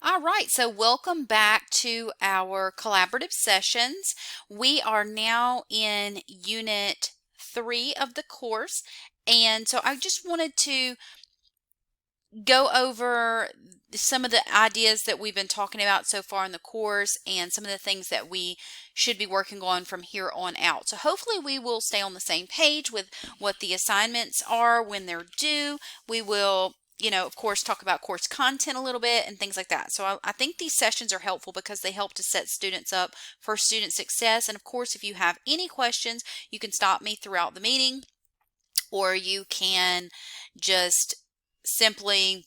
All right, so welcome back to our collaborative sessions. We are now in Unit 3 of the course, and so I just wanted to go over some of the ideas that we've been talking about so far in the course and some of the things that we should be working on from here on out. So hopefully we will stay on the same page with what the assignments are when they're due. We will of course, talk about course content a little bit and things like that. So I think these sessions are helpful because they help to set students up for student success. And of course, if you have any questions, you can stop me throughout the meeting, or you can just simply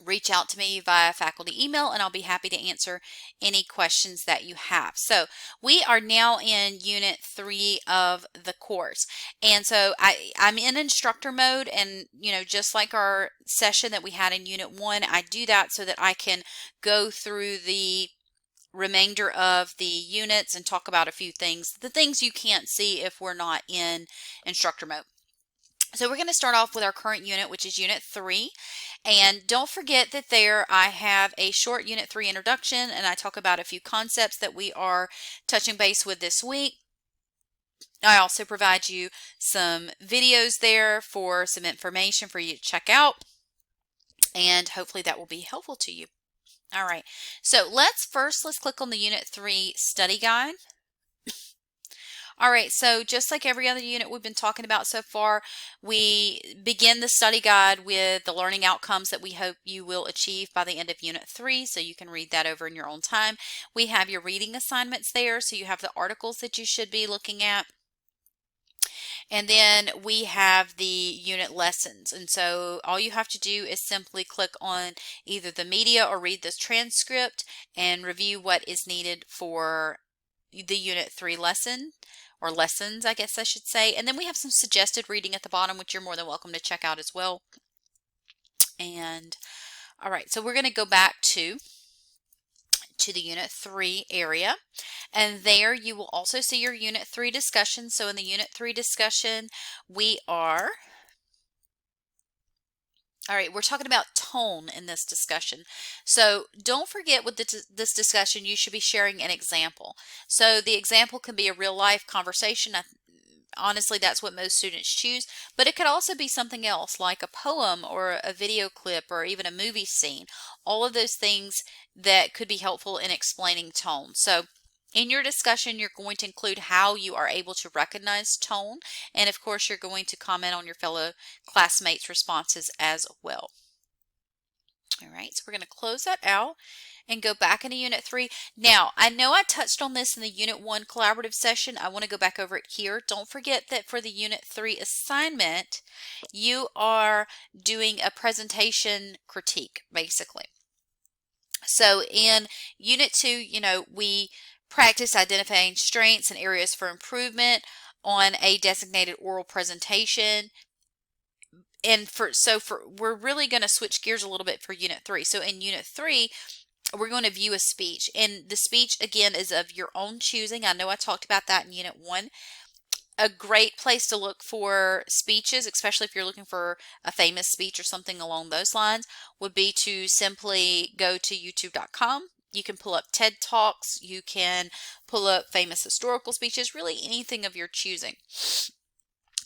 reach out to me via faculty email and I'll be happy to answer any questions that you have. So we are now in Unit 3 of the course. And so I'm in instructor mode, and just like our session that we had in Unit 1, I do that so that I can go through the remainder of the units and talk about a few things, the things you can't see if we're not in instructor mode. So we're going to start off with our current unit, which is Unit 3. And don't forget that there I have a short Unit 3 introduction, and I talk about a few concepts that we are touching base with this week. I also provide you some videos there for some information for you to check out, and hopefully that will be helpful to you. All right, so let's click on the Unit 3 study guide. All right, so just like every other unit we've been talking about so far, we begin the study guide with the learning outcomes that we hope you will achieve by the end of Unit 3, so you can read that over in your own time. We have your reading assignments there, so you have the articles that you should be looking at. And then we have the unit lessons. And so all you have to do is simply click on either the media or read this transcript and review what is needed for the Unit 3 lesson, or lessons, I guess I should say. And then we have some suggested reading at the bottom, which you're more than welcome to check out as well. And all right, so we're going to go back to the Unit 3 area, and there you will also see your Unit 3 discussion. So in the Unit 3 discussion, we're talking about tone in this discussion. So don't forget with this discussion, you should be sharing an example. So the example can be a real life conversation. Honestly, that's what most students choose, but it could also be something else like a poem or a video clip or even a movie scene. All of those things that could be helpful in explaining tone. So in your discussion, you're going to include how you are able to recognize tone, and of course, you're going to comment on your fellow classmates' responses as well. All right, so we're going to close that out and go back into Unit 3. Now, I know I touched on this in the Unit 1 collaborative session. I want to go back over it here. Don't forget that for the Unit 3 assignment, you are doing a presentation critique, basically. So in Unit 2, we practice identifying strengths and areas for improvement on a designated oral presentation. And we're really going to switch gears a little bit for Unit 3. So in Unit 3, we're going to view a speech, and the speech again is of your own choosing. I know I talked about that in Unit 1. A great place to look for speeches, especially if you're looking for a famous speech or something along those lines, would be to simply go to youtube.com. You can pull up TED Talks, you can pull up famous historical speeches, really anything of your choosing.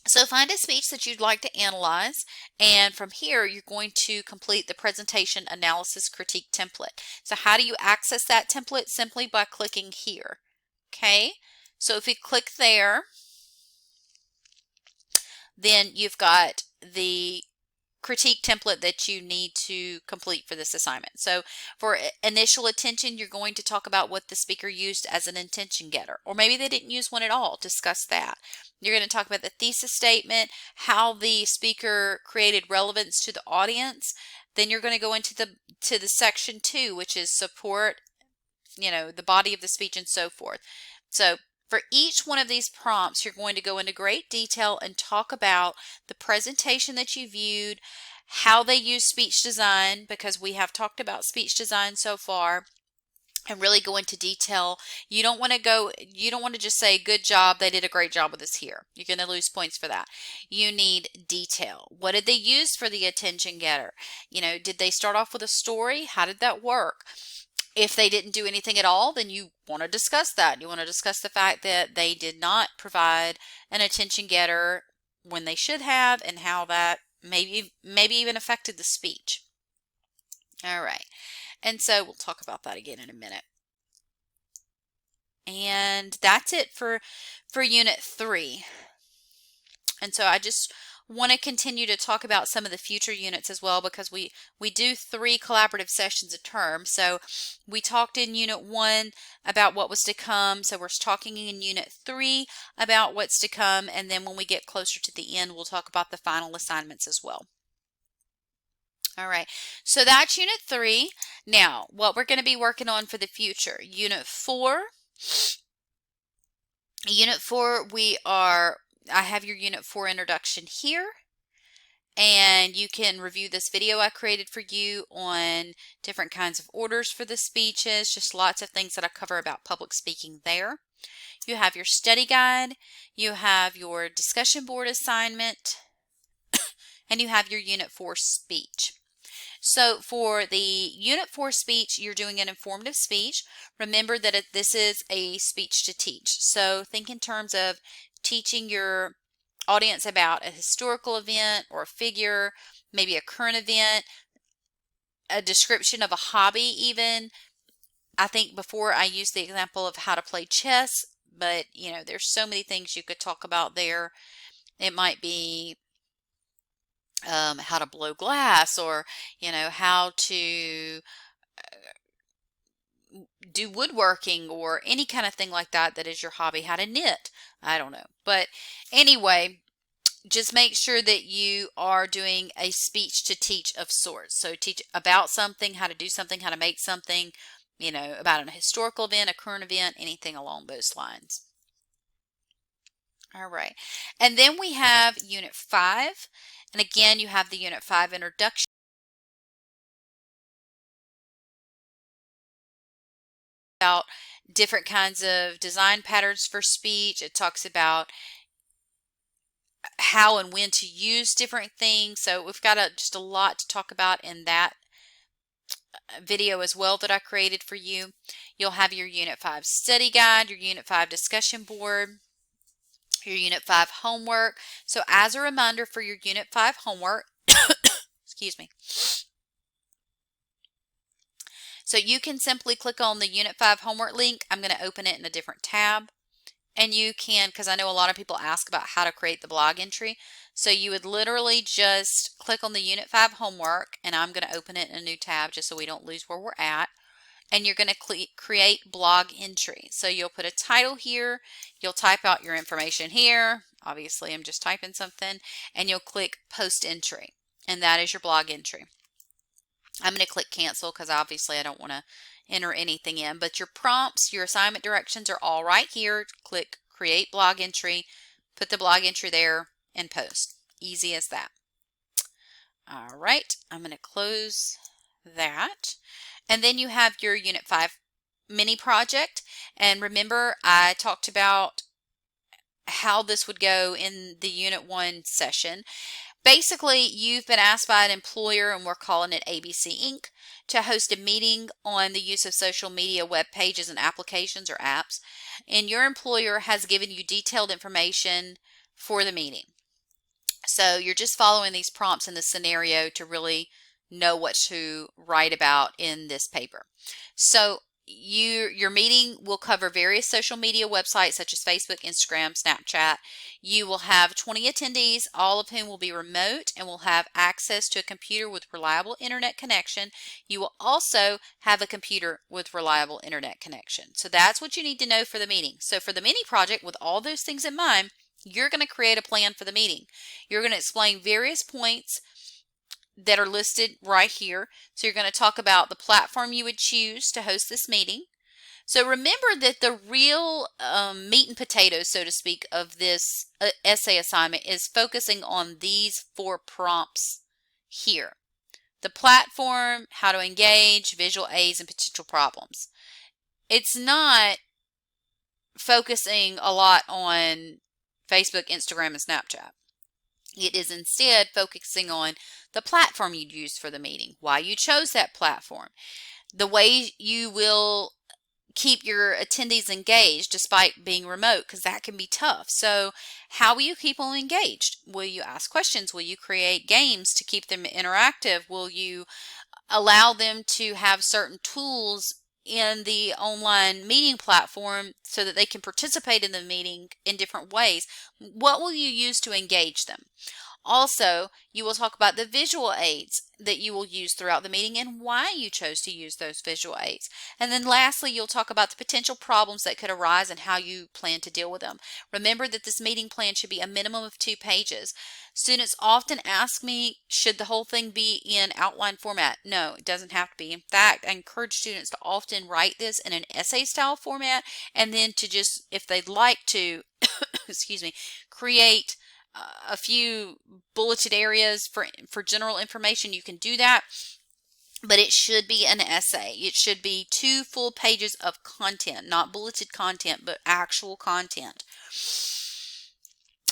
So find a speech that you'd like to analyze, and from here you're going to complete the presentation analysis critique template. So how do you access that template? Simply by clicking here. Okay, so if you click there, then you've got the critique template that you need to complete for this assignment. So for initial attention, you're going to talk about what the speaker used as an intention getter, or maybe they didn't use one at all. Discuss that. You're going to talk about the thesis statement, how the speaker created relevance to the audience. Then you're going to go into the section 2, which is support, the body of the speech and so forth. So for each one of these prompts, you're going to go into great detail and talk about the presentation that you viewed, how they use speech design, because we have talked about speech design so far, and really go into detail. You don't want to just say, good job, they did a great job with this here. You're going to lose points for that. You need detail. What did they use for the attention getter? Did they start off with a story? How did that work? If they didn't do anything at all, then you want to discuss that. You want to discuss the fact that they did not provide an attention getter when they should have, and how that maybe even affected the speech. All right. And so we'll talk about that again in a minute. And that's it for Unit 3. And so I just want to continue to talk about some of the future units as well, because we do 3 collaborative sessions a term. So we talked in Unit 1 about what was to come. So we're talking in Unit 3 about what's to come. And then when we get closer to the end, we'll talk about the final assignments as well. All right, so that's Unit 3. Now, what we're going to be working on for the future. Unit 4, I have your Unit 4 introduction here, and you can review this video I created for you on different kinds of orders for the speeches, just lots of things that I cover about public speaking there. You have your study guide, you have your discussion board assignment, and you have your Unit 4 speech. So for the Unit 4 speech, you're doing an informative speech. Remember that this is a speech to teach. So think in terms of teaching your audience about a historical event or a figure, maybe a current event, a description of a hobby even. I think before I used the example of how to play chess, but there's so many things you could talk about there. It might be how to blow glass, or how to do woodworking, or any kind of thing like that is your hobby. How to knit, I don't know. But anyway, just make sure that you are doing a speech to teach of sorts. So teach about something, how to do something, how to make something, about a historical event, a current event, anything along those lines. All right, and then we have Unit 5. And again, you have the Unit 5 introduction. About different kinds of design patterns for speech. It talks about how and when to use different things. So we've got just a lot to talk about in that video as well that I created for you. You'll have your Unit 5 study guide, your Unit 5 discussion board, your Unit 5 homework. So as a reminder for your Unit 5 homework, excuse me. So you can simply click on the Unit 5 homework link. I'm going to open it in a different tab. And you can, because I know a lot of people ask about how to create the blog entry. So you would literally just click on the Unit 5 homework, and I'm going to open it in a new tab just so we don't lose where we're at. And you're going to create blog entry. So you'll put a title here, you'll type out your information here. Obviously, I'm just typing something, and you'll click post entry. And that is your blog entry. I'm going to click cancel because obviously I don't want to enter anything in, but your prompts, your assignment directions are all right here. Click create blog entry, put the blog entry there, and post. Easy as that. All right, I'm going to close that. And then you have your Unit 5 mini project. And remember, I talked about how this would go in the Unit 1 session. Basically, you've been asked by an employer, and we're calling it ABC Inc., to host a meeting on the use of social media web pages and applications or apps. And your employer has given you detailed information for the meeting. So you're just following these prompts in the scenario to really know what to write about in this paper. So your meeting will cover various social media websites such as Facebook, Instagram, Snapchat. You will have 20 attendees, all of whom will be remote and will have access to a computer with reliable internet connection. You will also have a computer with reliable internet connection. So that's what you need to know for the meeting. So for the mini project, with all those things in mind, you're going to create a plan for the meeting. You're going to explain various points that are listed right here. So you're going to talk about the platform you would choose to host this meeting. So remember that the real meat and potatoes, so to speak, of this essay assignment is focusing on these 4 prompts here. The platform, how to engage, visual aids, and potential problems. it's not focusing a lot on Facebook, Instagram, and Snapchat. It is instead focusing on the platform you use for the meeting, why you chose that platform, the way you will keep your attendees engaged despite being remote, because that can be tough. So how will you keep them engaged? Will you ask questions? Will you create games to keep them interactive? Will you allow them to have certain tools in the online meeting platform so that they can participate in the meeting in different ways? What will you use to engage them? Also, you will talk about the visual aids that you will use throughout the meeting and why you chose to use those visual aids. And then lastly, you'll talk about the potential problems that could arise and how you plan to deal with them. Remember that this meeting plan should be a minimum of 2 pages. Students often ask me, should the whole thing be in outline format? No, it doesn't have to be. In fact, I encourage students to often write this in an essay style format, and then to just, if they'd like to, excuse me, create a few bulleted areas for general information, you can do that, but it should be an essay. It should be 2 full pages of content, not bulleted content, but actual content.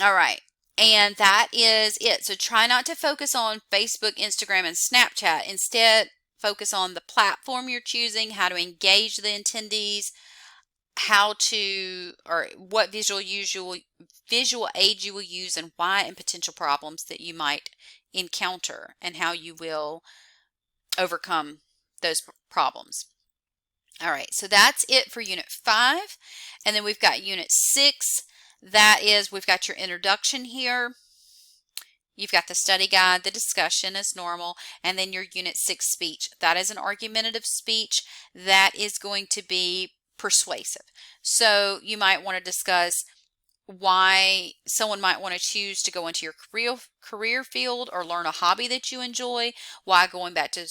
All right, and that is it. So try not to focus on Facebook, Instagram, and Snapchat. Instead, focus on the platform you're choosing, how to engage the attendees, how to, or what visual aid you will use, and why, and potential problems that you might encounter and how you will overcome those problems. All right, so that's it for Unit 5. And then we've got Unit 6. That is, we've got your introduction here. You've got the study guide, the discussion as normal, and then your Unit 6 speech. That is an argumentative speech that is going to be persuasive. So you might want to discuss why someone might want to choose to go into your career field or learn a hobby that you enjoy, why going back to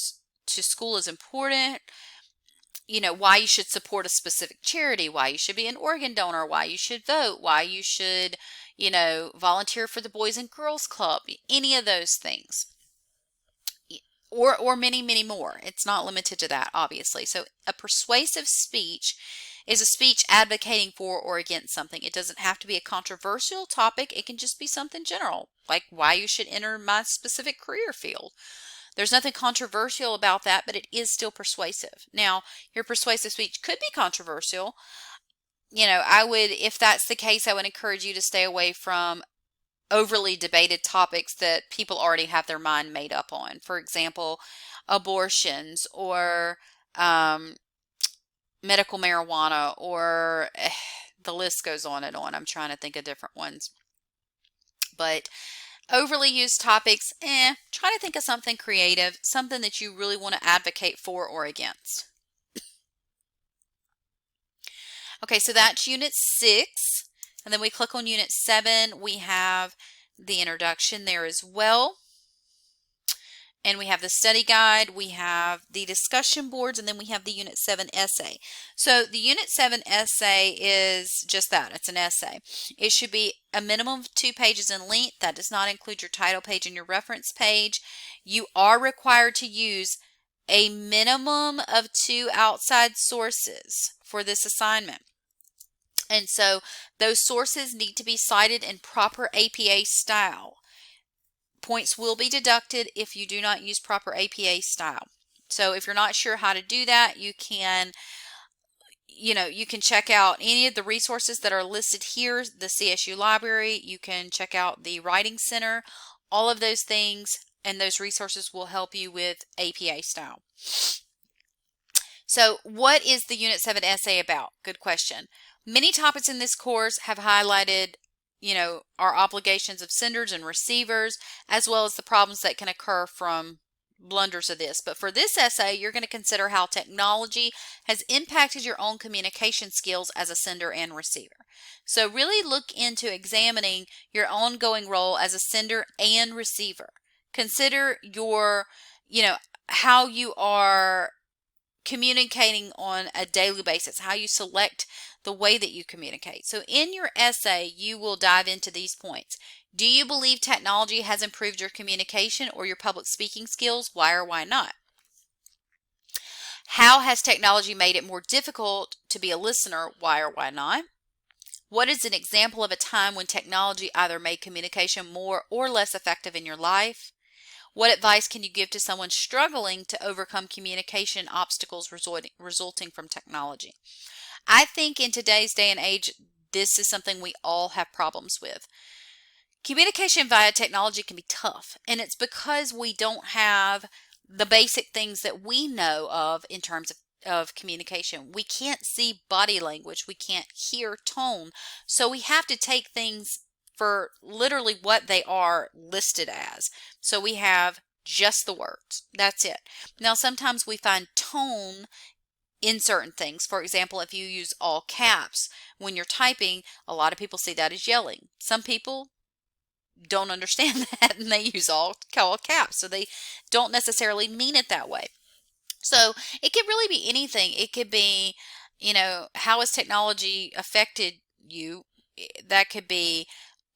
school is important, you know, why you should support a specific charity, why you should be an organ donor, why you should vote, why you should, you know, volunteer for the Boys and Girls Club, any of those things. Or many, many more. It's not limited to that, obviously. So a persuasive speech is a speech advocating for or against something. It doesn't have to be a controversial topic. It can just be something general, like why you should enter my specific career field. There's nothing controversial about that, but it is still persuasive. Now, your persuasive speech could be controversial. You know, if that's the case, I would encourage you to stay away from overly debated topics that people already have their mind made up on. For example, abortions or medical marijuana, or the list goes on and on. I'm trying to think of different ones. But overly used topics, try to think of something creative, something that you really want to advocate for or against. Okay, so that's Unit 6. And then we click on Unit 7. We have the introduction there as well. And we have the study guide, we have the discussion boards, and then we have the Unit 7 essay. So the Unit 7 essay is just that. It's an essay. It should be a minimum of 2 pages in length. That does not include your title page and your reference page. You are required to use a minimum of 2 outside sources for this assignment. And so those sources need to be cited in proper APA style. Points will be deducted if you do not use proper APA style. So if you're not sure how to do that, you can check out any of the resources that are listed here, the CSU library, you can check out the Writing Center. All of those things and those resources will help you with APA style. So what is the Unit 7 essay about? Good question. Many topics in this course have highlighted our obligations of senders and receivers, as well as the problems that can occur from blunders of this. But for this essay, you're going to consider how technology has impacted your own communication skills as a sender and receiver. So really look into examining your ongoing role as a sender and receiver. Consider how you are communicating on a daily basis, how you select the way that you communicate. So in your essay, you will dive into these points. Do you believe technology has improved your communication or your public speaking skills? Why or why not? How has technology made it more difficult to be a listener? Why or why not? What is an example of a time when technology either made communication more or less effective in your life? What advice can you give to someone struggling to overcome communication obstacles resulting from technology? I think in today's day and age, this is something we all have problems with. Communication via technology can be tough, and it's because we don't have the basic things that we know of in terms of communication. We can't see body language, we can't hear tone, so we have to take things for literally what they are listed as. So we have just the words. That's it. Now, sometimes we find tone in certain things. For example, if you use all caps when you're typing, a lot of people see that as yelling. Some people don't understand that and they use all caps, so they don't necessarily mean it that way. So it could really be anything. It could be, how has technology affected you? That could be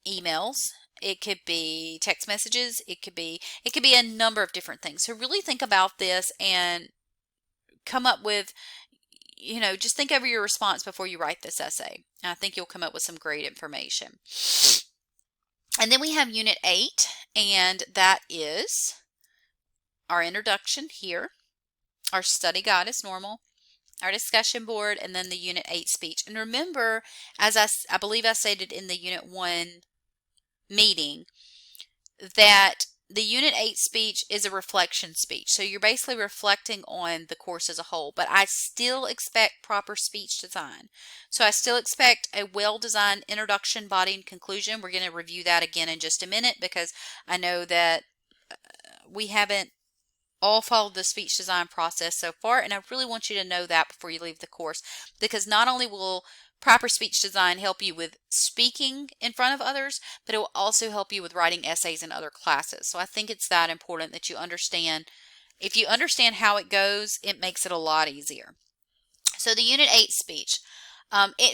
emails. It could be text messages. It could be a number of different things. So really think about this and come up with, just think over your response before you write this essay. And I think you'll come up with some great information. And then we have Unit 8, and that is our introduction here, our study guide as normal, our discussion board, and then the Unit 8 speech. And remember, as I believe I stated in the Unit 1 meeting, that the Unit 8 speech is a reflection speech. So you're basically reflecting on the course as a whole, but I still expect proper speech design. So I still expect a well-designed introduction, body, and conclusion. We're going to review that again in just a minute because I know that we haven't all followed the speech design process so far, and I really want you to know that before you leave the course, because not only will proper speech design help you with speaking in front of others, but it will also help you with writing essays in other classes. So I think it's that important that you understand. If you understand how it goes, it makes it a lot easier. So the Unit 8 speech.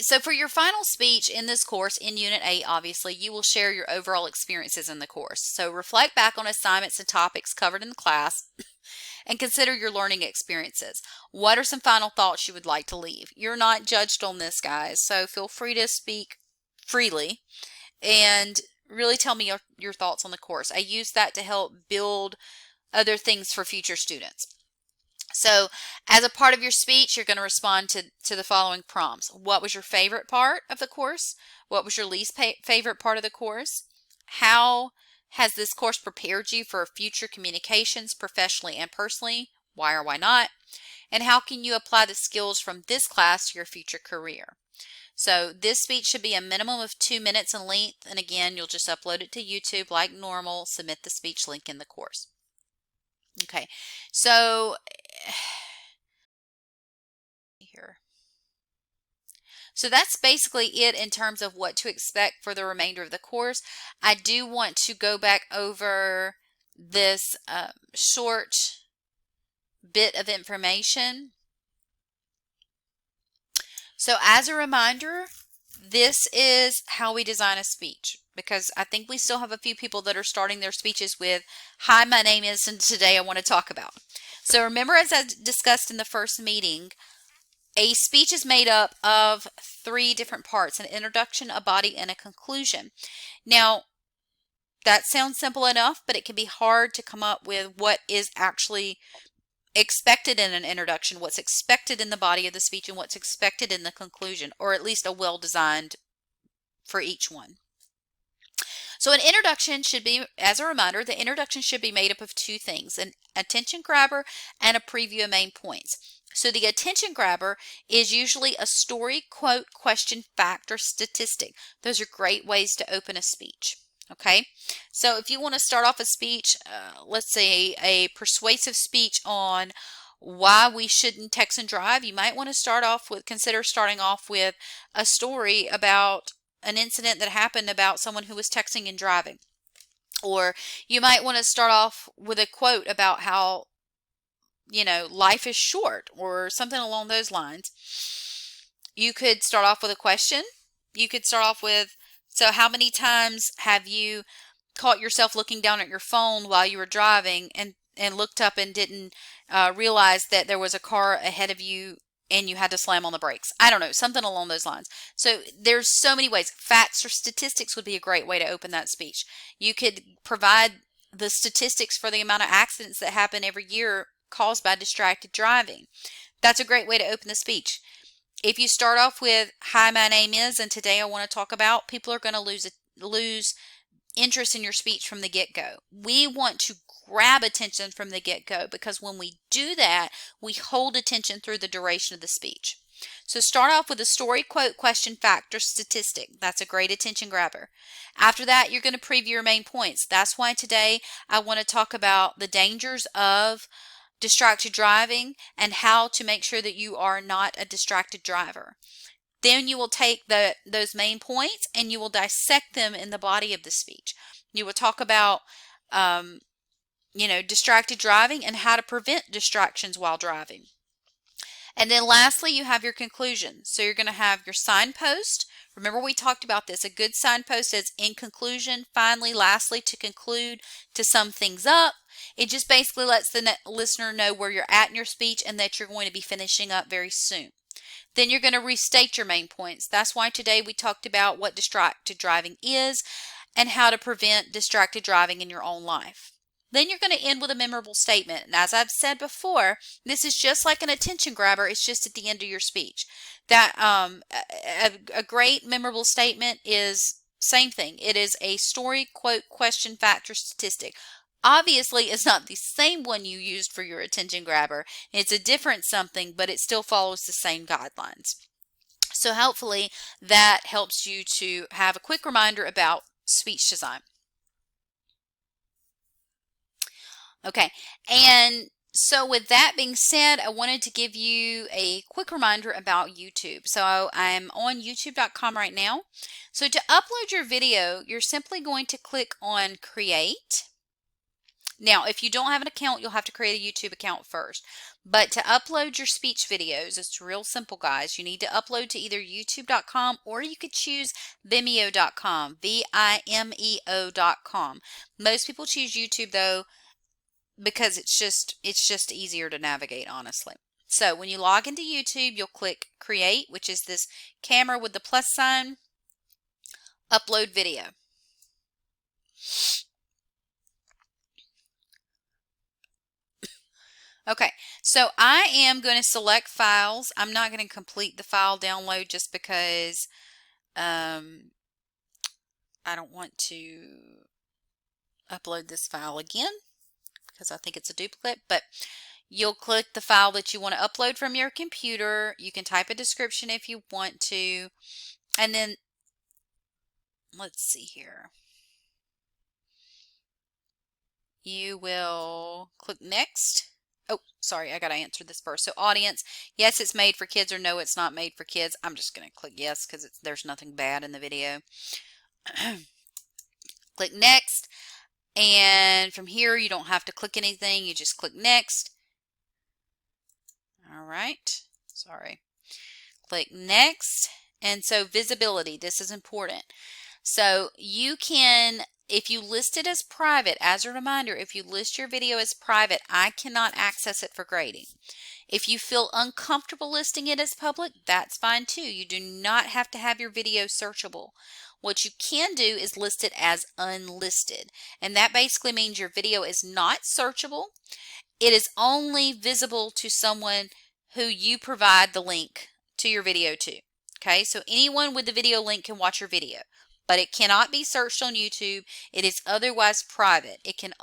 So for your final speech in this course, in Unit 8, obviously, you will share your overall experiences in the course. So reflect back on assignments and topics covered in the class and consider your learning experiences. What are some final thoughts you would like to leave? You're not judged on this, guys, so feel free to speak freely and really tell me your thoughts on the course. I use that to help build other things for future students. So as a part of your speech, you're going to respond to the following prompts. What was your favorite part of the course? What was your least favorite part of the course? How has this course prepared you for future communications professionally and personally? Why or why not? And how can you apply the skills from this class to your future career? So this speech should be a minimum of 2 minutes in length. And again, you'll just upload it to YouTube like normal, submit the speech link in the course. Okay, so here. So that's basically it in terms of what to expect for the remainder of the course. I do want to go back over this short bit of information. So as a reminder, this is how we design a speech, because I think we still have a few people that are starting their speeches with, "Hi, my name is, and today I want to talk about." So remember, as I discussed in the first meeting, a speech is made up of 3 different parts: an introduction, a body, and a conclusion. Now, that sounds simple enough, but it can be hard to come up with what is actually expected in an introduction, what's expected in the body of the speech, and what's expected in the conclusion, or at least a well-designed for each one. So an introduction should be, as a reminder, the introduction should be made up of 2 things: an attention grabber and a preview of main points. So the attention grabber is usually a story, quote, question, fact, or statistic. Those are great ways to open a speech. Okay, so if you want to start off a speech, let's say a persuasive speech on why we shouldn't text and drive, you might want to consider starting off with a story about an incident that happened about someone who was texting and driving. Or you might want to start off with a quote about how, life is short, or something along those lines. You could start off with a question. You could start off with, so how many times have you caught yourself looking down at your phone while you were driving and and looked up and didn't realize that there was a car ahead of you and you had to slam on the brakes. I don't know, something along those lines. So there's so many ways. Facts or statistics would be a great way to open that speech. You could provide the statistics for the amount of accidents that happen every year caused by distracted driving. That's a great way to open the speech. If you start off with, "Hi, my name is, and today I want to talk about," people are going to lose interest in your speech from the get-go. We want to grab attention from the get-go, because when we do that, we hold attention through the duration of the speech. So start off with a story, quote, question, fact, or statistic. That's a great attention grabber. After that, you're going to preview your main points. That's why today I want to talk about the dangers of distracted driving and how to make sure that you are not a distracted driver. Then you will take those main points and you will dissect them in the body of the speech. You will talk about, distracted driving and how to prevent distractions while driving. And then lastly, you have your conclusion. So you're going to have your signpost. Remember, we talked about this. A good signpost is in conclusion, finally, lastly, to conclude, to sum things up. It just basically lets the listener know where you're at in your speech and that you're going to be finishing up very soon. Then you're going to restate your main points. That's why today we talked about what distracted driving is and how to prevent distracted driving in your own life. Then you're going to end with a memorable statement. And as I've said before, this is just like an attention grabber. It's just at the end of your speech. That a great memorable statement is same thing. It is a story, quote, question, fact, or statistic. Obviously, it's not the same one you used for your attention grabber. It's a different something, but it still follows the same guidelines. So hopefully that helps you to have a quick reminder about speech design. Okay, and so with that being said, I wanted to give you a quick reminder about YouTube. So I'm on youtube.com right now. So to upload your video, you're simply going to click on Create. Now, if you don't have an account, you'll have to create a YouTube account first. But to upload your speech videos, it's real simple, guys. You need to upload to either youtube.com or you could choose vimeo.com, Vimeo.com. Most people choose YouTube, though, because it's just easier to navigate, honestly. So when you log into YouTube, you'll click Create, which is this camera with the plus sign, Upload Video. Okay, so I am going to select files. I'm not going to complete the file download just because I don't want to upload this file again because I think it's a duplicate, but you'll click the file that you want to upload from your computer. You can type a description if you want to, and then let's see here. You will click Next. Oh, sorry, I got to answer this first. So audience, yes, it's made for kids, or no, it's not made for kids. I'm just going to click yes because there's nothing bad in the video. Click Next. And from here, you don't have to click anything. You just click Next. All right. Sorry. Click Next. And so visibility, this is important. So you can, if you list it as private, as a reminder, if you list your video as private, I cannot access it for grading. If you feel uncomfortable listing it as public, that's fine too. You do not have to have your video searchable. What you can do is list it as unlisted. And that basically means your video is not searchable. It is only visible to someone who you provide the link to your video to. Okay, so anyone with the video link can watch your video, but it cannot be searched on YouTube. It is otherwise private. It can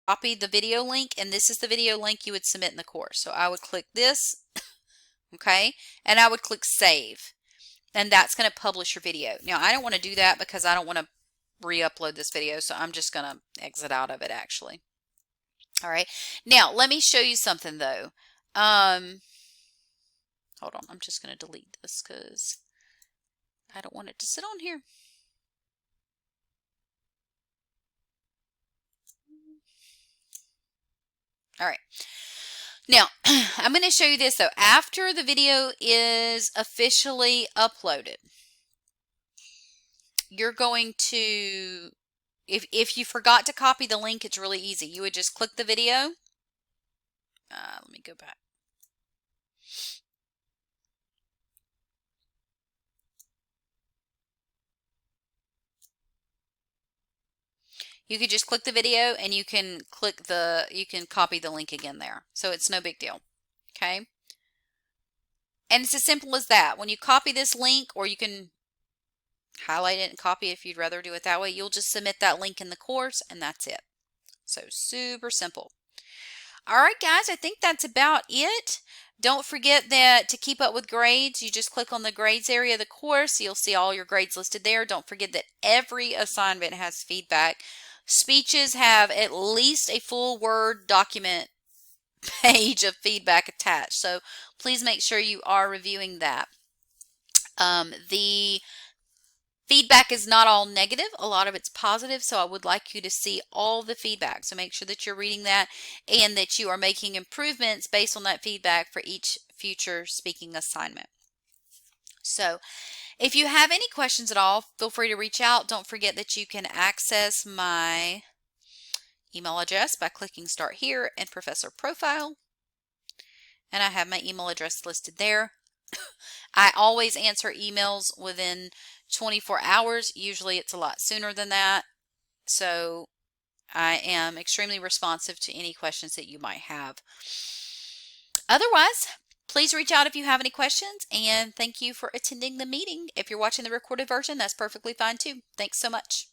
copy the video link, and this is the video link you would submit in the course. So I would click this, okay, and I would click Save, and that's going to publish your video. Now, I don't want to do that because I don't want to re-upload this video, so I'm just going to exit out of it, actually. All right, now let me show you something, though. Hold on, I'm just going to delete this because I don't want it to sit on here. All right. Now, I'm going to show you this though. After the video is officially uploaded, you're going to, if you forgot to copy the link, it's really easy. You would just click the video. Let me go back. You could just click the video and you can you can copy the link again there. So it's no big deal. Okay. And it's as simple as that. When you copy this link, or you can highlight it and copy it if you'd rather do it that way, you'll just submit that link in the course and that's it. So super simple. All right, guys, I think that's about it. Don't forget that to keep up with grades, you just click on the grades area of the course. You'll see all your grades listed there. Don't forget that every assignment has feedback. Speeches have at least a full Word document page of feedback attached. So please make sure you are reviewing that. The feedback is not all negative. A lot of it's positive. So I would like you to see all the feedback. So make sure that you're reading that and that you are making improvements based on that feedback for each future speaking assignment. So if you have any questions at all, feel free to reach out. Don't forget that you can access my email address by clicking Start Here and Professor Profile. And I have my email address listed there. I always answer emails within 24 hours. Usually it's a lot sooner than that. So I am extremely responsive to any questions that you might have. Otherwise, please reach out if you have any questions, and thank you for attending the meeting. If you're watching the recorded version, that's perfectly fine too. Thanks so much.